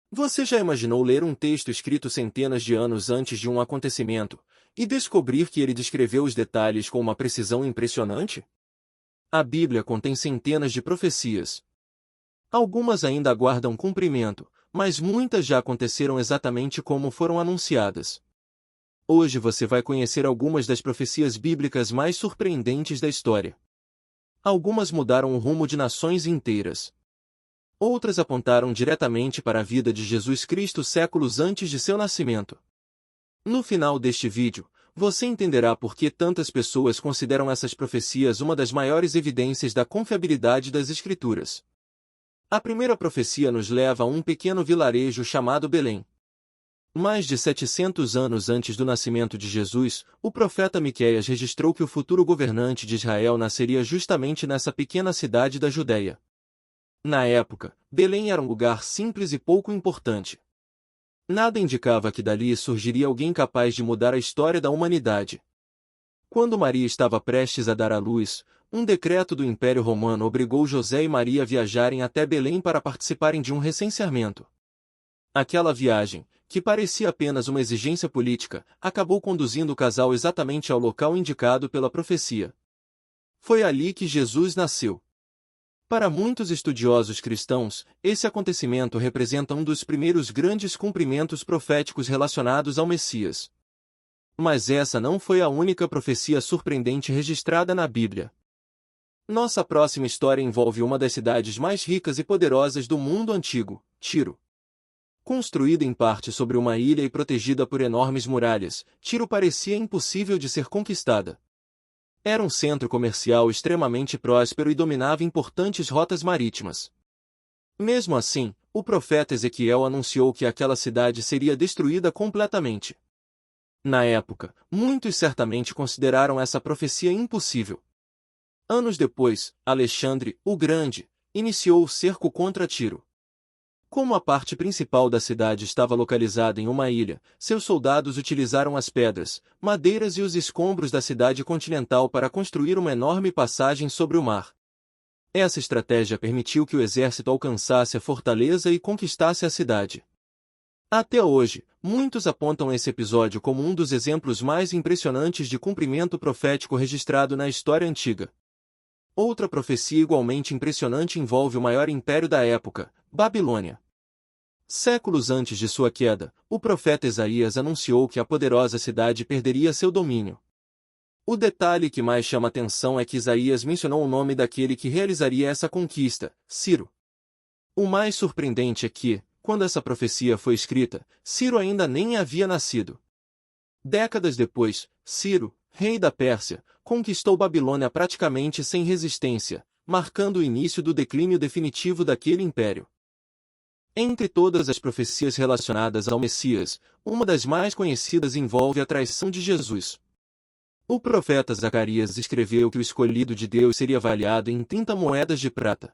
Você já imaginou ler um texto escrito centenas de anos antes de um acontecimento e descobrir que ele descreveu os detalhes com uma precisão impressionante? A Bíblia contém centenas de profecias. Algumas ainda aguardam cumprimento, mas muitas já aconteceram exatamente como foram anunciadas. Hoje você vai conhecer algumas das profecias bíblicas mais surpreendentes da história. Algumas mudaram o rumo de nações inteiras. Outras apontaram diretamente para a vida de Jesus Cristo séculos antes de seu nascimento. No final deste vídeo, você entenderá por que tantas pessoas consideram essas profecias uma das maiores evidências da confiabilidade das Escrituras. A primeira profecia nos leva a um pequeno vilarejo chamado Belém. Mais de 700 anos antes do nascimento de Jesus, o profeta Miqueias registrou que o futuro governante de Israel nasceria justamente nessa pequena cidade da Judéia. Na época, Belém era um lugar simples e pouco importante. Nada indicava que dali surgiria alguém capaz de mudar a história da humanidade. Quando Maria estava prestes a dar à luz, um decreto do Império Romano obrigou José e Maria a viajarem até Belém para participarem de um recenseamento. Aquela viagem, que parecia apenas uma exigência política, acabou conduzindo o casal exatamente ao local indicado pela profecia. Foi ali que Jesus nasceu. Para muitos estudiosos cristãos, esse acontecimento representa um dos primeiros grandes cumprimentos proféticos relacionados ao Messias. Mas essa não foi a única profecia surpreendente registrada na Bíblia. Nossa próxima história envolve uma das cidades mais ricas e poderosas do mundo antigo, Tiro. Construída em parte sobre uma ilha e protegida por enormes muralhas, Tiro parecia impossível de ser conquistada. Era um centro comercial extremamente próspero e dominava importantes rotas marítimas. Mesmo assim, o profeta Ezequiel anunciou que aquela cidade seria destruída completamente. Na época, muitos certamente consideraram essa profecia impossível. Anos depois, Alexandre, o Grande, iniciou o cerco contra Tiro. Como a parte principal da cidade estava localizada em uma ilha, seus soldados utilizaram as pedras, madeiras e os escombros da cidade continental para construir uma enorme passagem sobre o mar. Essa estratégia permitiu que o exército alcançasse a fortaleza e conquistasse a cidade. Até hoje, muitos apontam esse episódio como um dos exemplos mais impressionantes de cumprimento profético registrado na história antiga. Outra profecia igualmente impressionante envolve o maior império da época, Babilônia. Séculos antes de sua queda, o profeta Isaías anunciou que a poderosa cidade perderia seu domínio. O detalhe que mais chama atenção é que Isaías mencionou o nome daquele que realizaria essa conquista, Ciro. O mais surpreendente é que, quando essa profecia foi escrita, Ciro ainda nem havia nascido. Décadas depois, Ciro, rei da Pérsia, conquistou Babilônia praticamente sem resistência, marcando o início do declínio definitivo daquele império. Entre todas as profecias relacionadas ao Messias, uma das mais conhecidas envolve a traição de Jesus. O profeta Zacarias escreveu que o escolhido de Deus seria avaliado em 30 moedas de prata.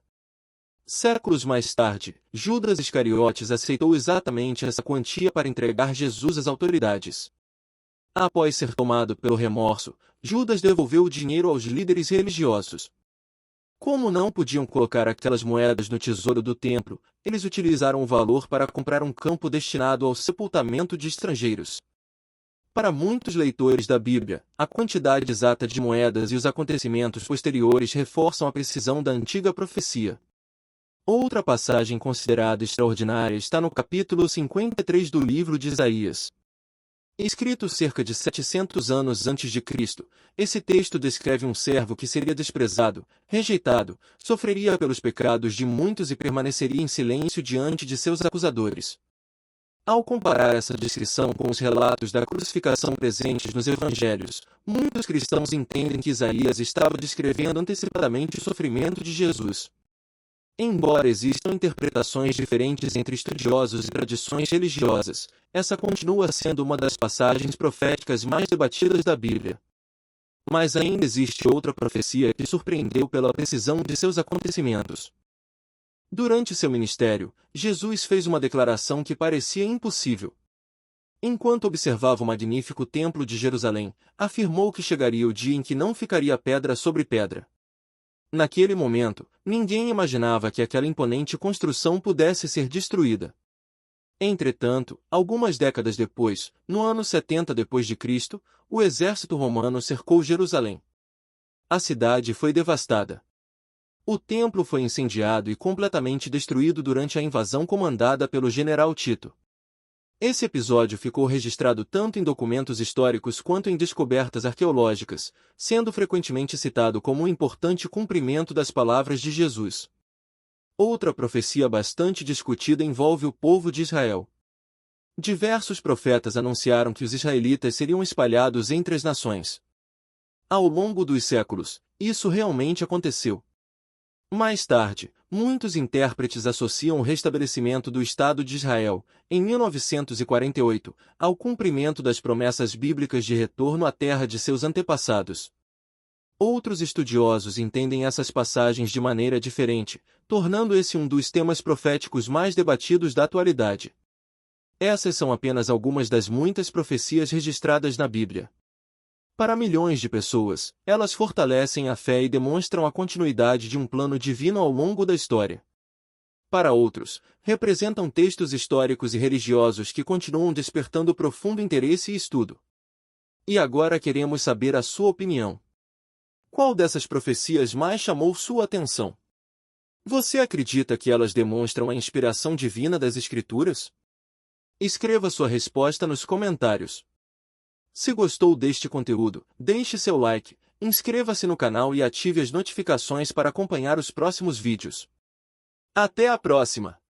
Séculos mais tarde, Judas Iscariotes aceitou exatamente essa quantia para entregar Jesus às autoridades. Após ser tomado pelo remorso, Judas devolveu o dinheiro aos líderes religiosos. Como não podiam colocar aquelas moedas no tesouro do templo, eles utilizaram o valor para comprar um campo destinado ao sepultamento de estrangeiros. Para muitos leitores da Bíblia, a quantidade exata de moedas e os acontecimentos posteriores reforçam a precisão da antiga profecia. Outra passagem considerada extraordinária está no capítulo 53 do livro de Isaías. Escrito cerca de 700 anos antes de Cristo, esse texto descreve um servo que seria desprezado, rejeitado, sofreria pelos pecados de muitos e permaneceria em silêncio diante de seus acusadores. Ao comparar essa descrição com os relatos da crucificação presentes nos evangelhos, muitos cristãos entendem que Isaías estava descrevendo antecipadamente o sofrimento de Jesus. Embora existam interpretações diferentes entre estudiosos e tradições religiosas, essa continua sendo uma das passagens proféticas mais debatidas da Bíblia. Mas ainda existe outra profecia que surpreendeu pela precisão de seus acontecimentos. Durante seu ministério, Jesus fez uma declaração que parecia impossível. Enquanto observava o magnífico templo de Jerusalém, afirmou que chegaria o dia em que não ficaria pedra sobre pedra. Naquele momento, ninguém imaginava que aquela imponente construção pudesse ser destruída. Entretanto, algumas décadas depois, no ano 70 d.C., o exército romano cercou Jerusalém. A cidade foi devastada. O templo foi incendiado e completamente destruído durante a invasão comandada pelo general Tito. Esse episódio ficou registrado tanto em documentos históricos quanto em descobertas arqueológicas, sendo frequentemente citado como um importante cumprimento das palavras de Jesus. Outra profecia bastante discutida envolve o povo de Israel. Diversos profetas anunciaram que os israelitas seriam espalhados entre as nações. Ao longo dos séculos, isso realmente aconteceu. Mais tarde, muitos intérpretes associam o restabelecimento do Estado de Israel, em 1948, ao cumprimento das promessas bíblicas de retorno à terra de seus antepassados. Outros estudiosos entendem essas passagens de maneira diferente, tornando esse um dos temas proféticos mais debatidos da atualidade. Essas são apenas algumas das muitas profecias registradas na Bíblia. Para milhões de pessoas, elas fortalecem a fé e demonstram a continuidade de um plano divino ao longo da história. Para outros, representam textos históricos e religiosos que continuam despertando profundo interesse e estudo. E agora queremos saber a sua opinião. Qual dessas profecias mais chamou sua atenção? Você acredita que elas demonstram a inspiração divina das Escrituras? Escreva sua resposta nos comentários. Se gostou deste conteúdo, deixe seu like, inscreva-se no canal e ative as notificações para acompanhar os próximos vídeos. Até a próxima!